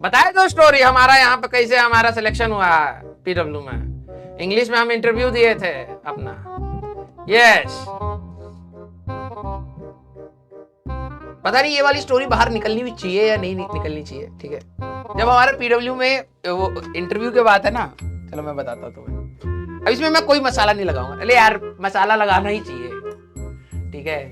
बताया तो स्टोरी हमारा यहाँ पे कैसे हमारा सिलेक्शन हुआ पीडब्ल्यू में। इंग्लिश में हम इंटरव्यू दिए थे अपना। यस, पता नहीं ये वाली स्टोरी बाहर निकलनी भी चाहिए या नहीं निकलनी चाहिए। ठीक है, जब हमारे पीडब्ल्यू में वो इंटरव्यू के बात है ना, चलो मैं बताता हूँ तुम्हें। अब इसमें मैं कोई मसाला नहीं लगाऊंगा, अरे यार मसाला लगाना ही चाहिए। ठीक है,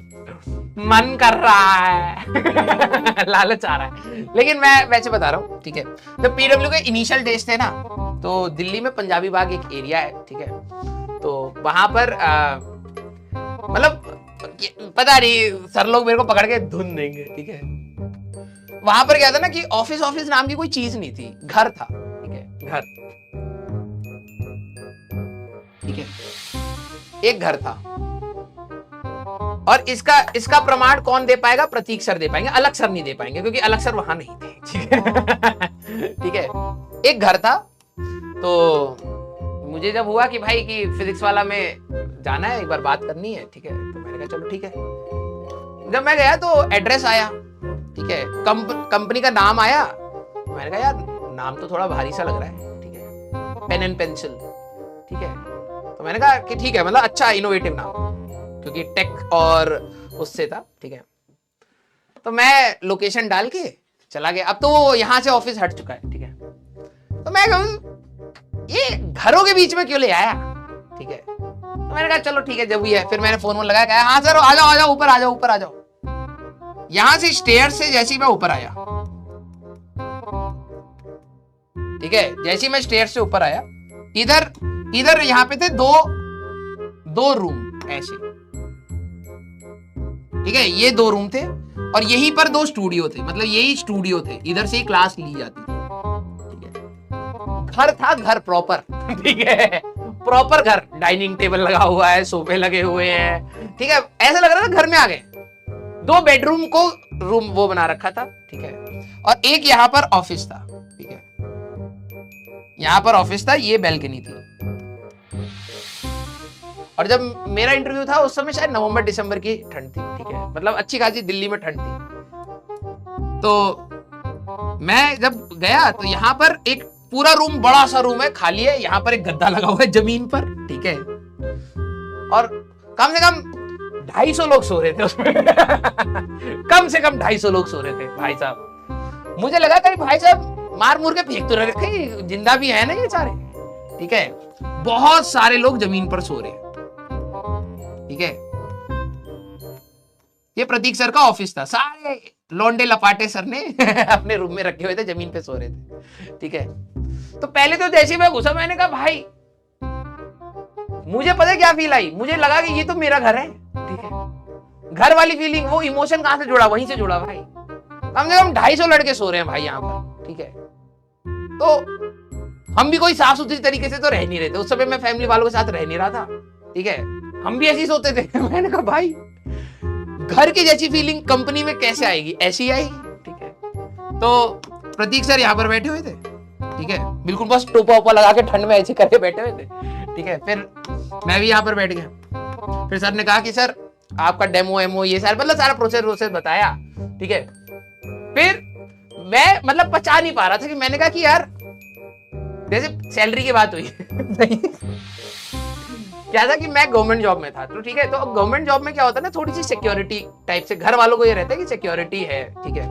मन कर रहा है लालच आ रहा है, लेकिन मैं वैसे बता रहा हूँ। ठीक है, जब पीडब्ल्यू के इनिशियल डेज थे ना, तो दिल्ली में पंजाबी बाग एक एरिया है। ठीक है, तो वहां पर मतलब पता नहीं सर लोग मेरे को पकड़ के धुन देंगे। ठीक है, वहां पर क्या था ना कि ऑफिस ऑफिस नाम की कोई चीज नहीं थी, घर था। ठीक है, घर, ठीक है, एक घर था। और इसका प्रमाण कौन दे पाएगा? प्रतीक सर दे पाएंगे, अलग सर नहीं दे पाएंगे, क्योंकि अलग सर वहां नहीं थे। ठीक है, एक घर था। तो मुझे जब हुआ कि भाई कि फिजिक्स वाला में जाना है, एक बार बात करनी है। ठीक है, तो मैंने कहा चलो ठीक है। जब मैं गया तो एड्रेस आया। ठीक है, कंपनी का नाम आया। मैंने कहा यार नाम तो थोड़ा भारी सा लग रहा है। ठीक है, पेन एंड पेंसिल। ठीक है, तो मैंने कहा कि ठीक है, मतलब अच्छा इनोवेटिव नाम, क्योंकि टेक और उससे था। ठीक है, तो मैं लोकेशन डाल के चला गया। अब तो वो यहां से ऑफिस हट चुका है। ठीक है, तो मैं कहूँ ये घरों के बीच में क्यों ले आया। ठीक है, तो मैंने कहा चलो ठीक है, जब भी है। फिर मैंने फोन लगाया, कहा हाँ सर आ जाओ ऊपर आ जाओ ऊपर आ जाओ। यहां से स्टेयर से जैसे ही मैं ऊपर आया, ठीक है, जैसे ही मैं स्टेयर से ऊपर आया, इधर यहां पे थे दो रूम ऐसे। ठीक है, ये 2 रूम थे और यहीं पर 2 स्टूडियो थे, मतलब यही स्टूडियो थे, इधर से ही क्लास ली जाती थी। ठीक है, घर था, घर प्रॉपर। ठीक है, प्रॉपर घर, डाइनिंग टेबल लगा हुआ है, सोफे लगे हुए हैं। ठीक है, ऐसा लग रहा था घर में आ गए। 2 बेडरूम को रूम वो बना रखा था। ठीक है, और एक यहाँ पर ऑफिस था। ठीक है, यहाँ पर ऑफिस था, ये बैल्कनी थी। और जब मेरा इंटरव्यू था उस समय शायद नवंबर दिसंबर की ठंड थी। ठीक है, मतलब अच्छी खासी दिल्ली में ठंड थी। तो मैं जब गया तो यहाँ पर एक पूरा रूम, बड़ा सा रूम है, खाली है। यहाँ पर एक गद्दा लगा हुआ है जमीन पर। ठीक है, और कम से कम 250 लोग सो रहे थे उसमें। कम से कम 250 लोग सो रहे थे भाई साहब। मुझे लगा कि भाई साहब मार मूर के फेंक तो रखे, जिंदा भी है ना ये सारे। ठीक है, बहुत सारे लोग जमीन पर सो रहे हैं। ठीक है, ये प्रतीक सर का ऑफिस था। सारे लौंडे लपाटे सर ने अपने रूम में रखे हुए थे, जमीन पे सो रहे थे। ठीक है, तो पहले तो जैसे मैं घुसा, मैंने कहा भाई मुझे पता क्या फील आई, मुझे लगा कि ये तो मेरा घर है। ठीक है, घर वाली फीलिंग, वो इमोशन कहां से जुड़ा, वहीं से जुड़ा भाई। कम से कम 250 लड़के सो रहे हैं भाई यहाँ पर। ठीक है, तो हम भी कोई साफ सुथरी तरीके से तो रह नहीं रहे थे उस समय, मैं फैमिली वालों के साथ रह नहीं रहा था। ठीक है, हम भी ऐसे ही सोते थे। मैंने कहा भाई घर की जैसी फीलिंग कंपनी में कैसे आएगी, ऐसी आएगी। ठीक है, तो प्रतीक सर यहाँ पर बैठे हुए थे। ठीक है, बिल्कुल बस टोपा ओपा लगा के ठंड में ऐसे करके बैठे हुए थे। ठीक है, फिर मैं भी यहाँ पर बैठ गया। फिर सर ने कहा कि सर आपका डेमो एमो ये सारा, मतलब सारा प्रोसेस बताया। ठीक है, फिर मैं मतलब पचा नहीं पा रहा था कि मैंने कहा कि यार जैसे सैलरी की बात हुई। नहीं, क्या था कि मैं गवर्नमेंट जॉब में था। तो ठीक है, तो गवर्नमेंट जॉब में क्या होता है ना, थोड़ी सी सिक्योरिटी टाइप से घर वालों को ये रहता है कि सिक्योरिटी है। ठीक है,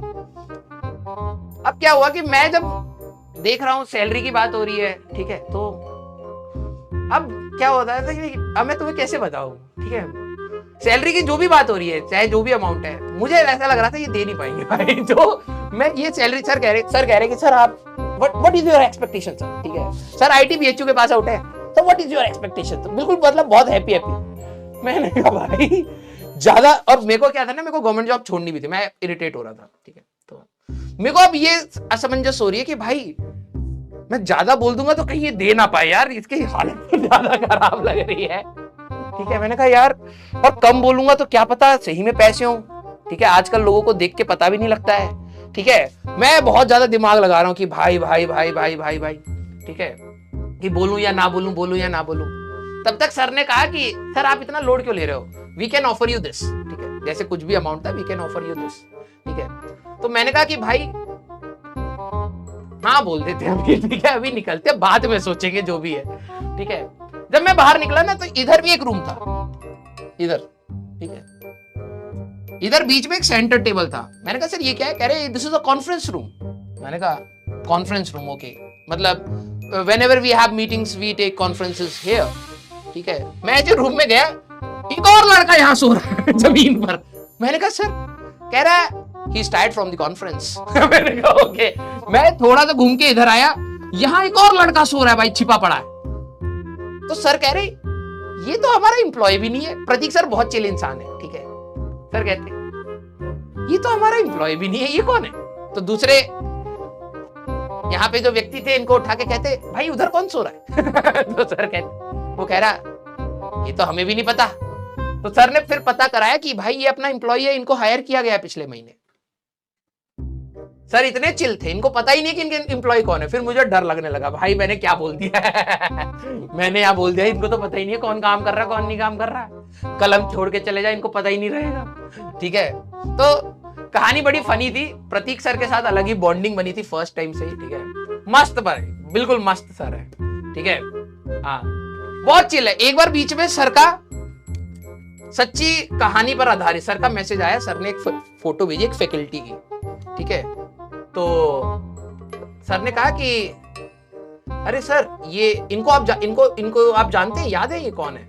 अब क्या हुआ कि मैं जब देख रहा हूं सैलरी की बात हो रही है। ठीक है, तो अब क्या होता है कि अब मैं तुम्हें कैसे बताऊं। ठीक है, सैलरी की जो भी बात हो रही है, चाहे जो भी अमाउंट है, मुझे ऐसा लग रहा था ये दे नहीं पाएंगे भाई। तो मैं ये सैलरी, सर कह रहे कि सर आप what is your expectation sir. ठीक है, सर ITBHU के पास आउट है, तो व्हाट इज योर एक्सपेक्टेशन। तो बिल्कुल मतलब बहुत हैप्पी। मैंने कहा भाई ज्यादा, और मेरे को क्या था ना, मेरे को गवर्नमेंट जॉब छोड़नी भी थी, मैं इरिटेट हो रहा था। ठीक है, तो मेरे को अब ये असमंजस हो रही है कि भाई मैं ज्यादा बोल दूंगा तो कहीं ये दे ना पाए यार, इसकी हालत तो ज्यादा खराब लग रही है। ठीक है, मैंने कहा यार, और कम बोलूंगा तो क्या पता सही में पैसे हों। ठीक है, आजकल लोगों को देख के पता भी नहीं लगता है। ठीक है, मैं बहुत ज्यादा दिमाग लगा रहा हूँ कि भाई भाई भाई भाई भाई भाई। ठीक है, कि बोलूं या ना बोलूं, बोलूं या ना बोलूं। तब तक सर ने कहा कि सर आप इतना लोड क्यों ले रहे हो, we can offer you this. ठीक है, जैसे कुछ भी अमाउंट था, we can offer you this. ठीक है, तो मैंने कहा कि भाई हाँ बोल देते हैं अभी, ठीक है, अभी निकलते हैं, बाद में सोचेंगे जो भी है, ठीक है। जब मैं बाहर निकला ना तो इधर भी एक रूम था, इधर, ठीक है, इधर बीच में एक सेंटर टेबल था। मैंने कहा सर ये क्या है? कह रहे this is a conference room. मैंने कहा कॉन्फ्रेंस रूम, ओके, मतलब whenever we have meetings we take conferences here, ठीक है। मैं जो रूम में गया, एक और लड़का यहाँ सो रहा है जमीन पर। मैंने कहा सर, कह रहा है he is tired from the conference। मैंने कहा ओके। मैं थोड़ा सा घूम के इधर आया, यहाँ एक और लड़का सो रहा है भाई, छिपा पड़ा है। तो सर कह रहे ये तो हमारा एम्प्लॉय भी नहीं है। प्रतीक सर बहुत चिल इंसान है, ठीक है। सर कहते ये तो हमारा एम्प्लॉय भी नहीं है, ये कौन है? तो दूसरे यहाँ पे जो व्यक्ति थे इनको उठा के कहते भाई उधर कौन सो रहा है? तो सर कहते, वो कह रहा ये तो हमें भी नहीं पता। तो सर ने फिर पता कराया कि भाई ये अपना एम्प्लॉय है, इनको हायर किया गया पिछले महीने। सर इतने चिल थे, इनको पता ही नहीं कि इनके एम्प्लॉय कौन है। फिर मुझे डर लगने लगा, भाई मैंने क्या बोल दिया मैंने यहाँ बोल दिया, इनको तो पता ही नहीं है कौन काम कर रहा है कौन नहीं काम कर रहा है। कलम छोड़ के चले जाए, इनको पता ही नहीं रहेगा, ठीक है। तो कहानी बड़ी फनी थी। प्रतीक सर के साथ अलग ही बॉन्डिंग बनी थी फर्स्ट टाइम से ही, ठीक है। मस्त पर बिल्कुल मस्त सर है, ठीक है। हाँ बहुत चिल है। एक बार बीच में सर का सच्ची कहानी पर आधारित सर का मैसेज आया। सर ने एक फोटो भेजी एक फैकल्टी की, ठीक है। तो सर ने कहा कि अरे सर ये इनको आप जानते हैं, याद है ये कौन है?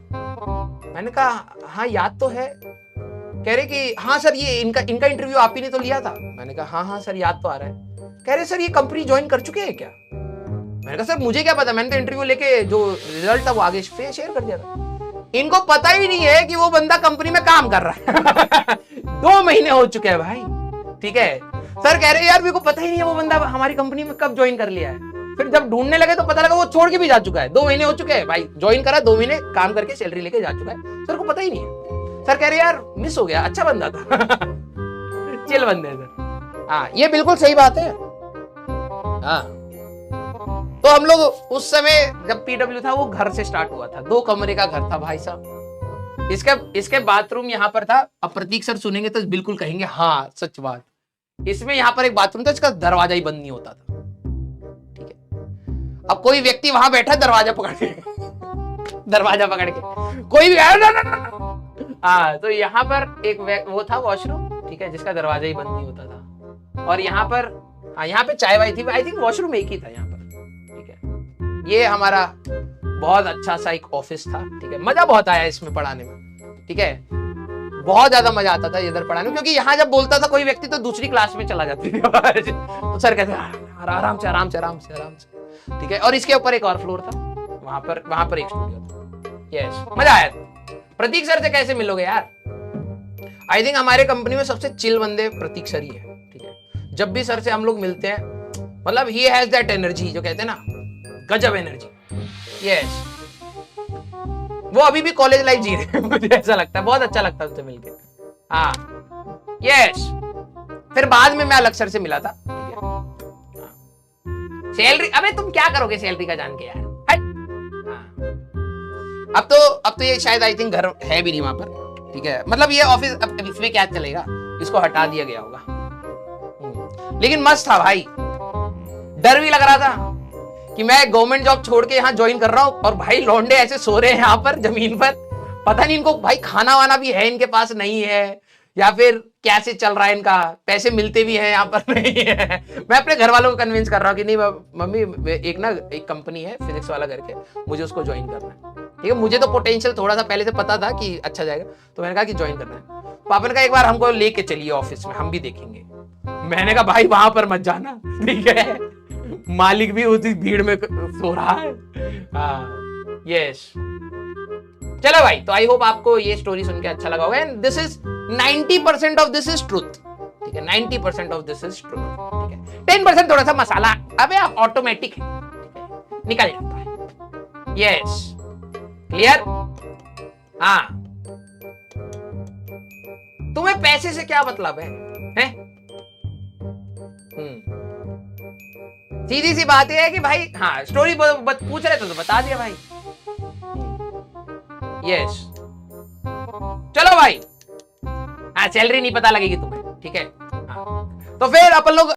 मैंने कहा हाँ याद तो है। कह रहे कि हाँ सर ये इनका इंटरव्यू आप ही ने तो लिया था। मैंने कहा हाँ सर याद तो आ रहा है। कह रहे सर ये कंपनी ज्वाइन कर चुके हैं क्या? मैंने कहा सर मुझे क्या पता, मैंने तो इंटरव्यू लेके जो रिजल्ट था वो आगे शेयर कर दिया था। इनको पता ही नहीं है कि वो बंदा कंपनी में काम कर रहा है 2 महीने हो चुके हैं भाई, ठीक है। सर कह रहे यार मेरे को पता ही नहीं है वो बंदा हमारी कंपनी में कब ज्वाइन कर लिया है। फिर जब ढूंढने लगे तो पता लगा वो छोड़ के भी जा चुका है। 2 महीने हो चुके हैं भाई, ज्वाइन करा 2 महीने काम करके सैलरी लेके जा चुका है। सर को पता ही नहीं है। सर कह रहे यार मिस हो गया, अच्छा बंदा था चिल बंदे सर। हाँ ये बिल्कुल सही बात है। हाँ तो हम लोग उस समय जब पीडब्ल्यू था वो घर से स्टार्ट हुआ था, 2 कमरे का घर था भाई साहब। इसके बाथरूम यहाँ पर था। अब प्रतीक सर सुनेंगे तो बिल्कुल कहेंगे हाँ सच बात। इसमें यहाँ पर एक बाथरूम था, इसका दरवाजा ही बंद नहीं होता था, ठीक है। अब कोई व्यक्ति वहां बैठा दरवाजा पकड़ के कोई भी हाँ तो यहाँ पर एक वो था वॉशरूम, ठीक है, जिसका दरवाजा ही बंद नहीं होता था। और यहाँ पर हाँ यहाँ पे चाय वाई थी। आई थिंक वॉशरूम एक ही था यहाँ पर, ठीक है। ये हमारा बहुत अच्छा सा एक ऑफिस था, ठीक है। मजा बहुत आया इसमें पढ़ाने में, ठीक है। बहुत ज्यादा मजा आता था इधर पढ़ाने में, क्योंकि यहाँ जब बोलता था कोई व्यक्ति तो दूसरी क्लास में चला जाती थी तो सर कहते आराम से आराम से आराम से आराम से, ठीक है। और इसके ऊपर एक और फ्लोर था, वहां पर एक स्टूडियो था। यस मजा आया। प्रतीक सर से कैसे मिलोगे यार? आई थिंक हमारे कंपनी में सबसे चिल बंदे प्रतीक सर ही है, ठीक है। जब भी सर से हम लोग मिलते हैं, मतलब ही हैज दैट एनर्जी, जो कहते हैं ना गजब एनर्जी। यस वो अभी भी कॉलेज लाइफ जी रहे हैं मुझे ऐसा लगता है। बहुत अच्छा लगता है उससे मिलके। हाँ यस फिर बाद में मैं अलग सर से मिला था, ठीक है। सैलरी, अबे तुम क्या करोगे सैलरी का जान के यार, हट। हाँ अब तो ये शायद आई थिंक घर है भी नहीं वहां पर, ठीक है। मतलब ये ऑफिस अब इसमें क्या चलेगा, इसको हटा दिया गया होगा। लेकिन मस्त था भाई। डर भी लग रहा था कि मैं गवर्नमेंट जॉब छोड़ के यहाँ ज्वाइन कर रहा हूँ और भाई लौंडे ऐसे सो रहे हैं यहाँ पर जमीन पर। पता नहीं इनको भाई खाना वाना भी है इनके पास नहीं है, या फिर कैसे चल रहा है इनका, पैसे मिलते भी हैं यहाँ पर नहीं है। मैं अपने घर वालों को कन्विंस कर रहा हूँ कि नहीं मम्मी एक कंपनी है फिजिक्स वाला करके, मुझे उसको ज्वाइन करना है, ठीक है। मुझे तो पोटेंशियल थोड़ा सा पहले से पता था कि अच्छा जाएगा, तो मैंने कहा कि ज्वाइन करना है। पापा ने कहा एक बार हमको लेके चलिए ऑफिस में, हम भी देखेंगे। मैंने कहा भाई वहां पर मत जाना, ठीक है, मालिक भी उसी भीड़ में सो रहा है। हाँ यस चलो भाई, तो आई होप आपको ये स्टोरी सुन के अच्छा लगा होगा। And this is 90% of this is truth, ठीक है। 90% ऑफ दिस इज ट्रुथ, ठीक है। 10% थोड़ा सा मसाला, अबे ऑटोमेटिक है, निकल जाता है। Yes clear. हाँ तुम्हें पैसे से क्या मतलब है? सीधी सी बात यह है कि भाई हाँ स्टोरी पूछ रहे तो बता दिया भाई। यस चलो भाई, हाँ सैलरी नहीं पता लगेगी तुम्हें, ठीक है। हाँ तो फिर अपन लोग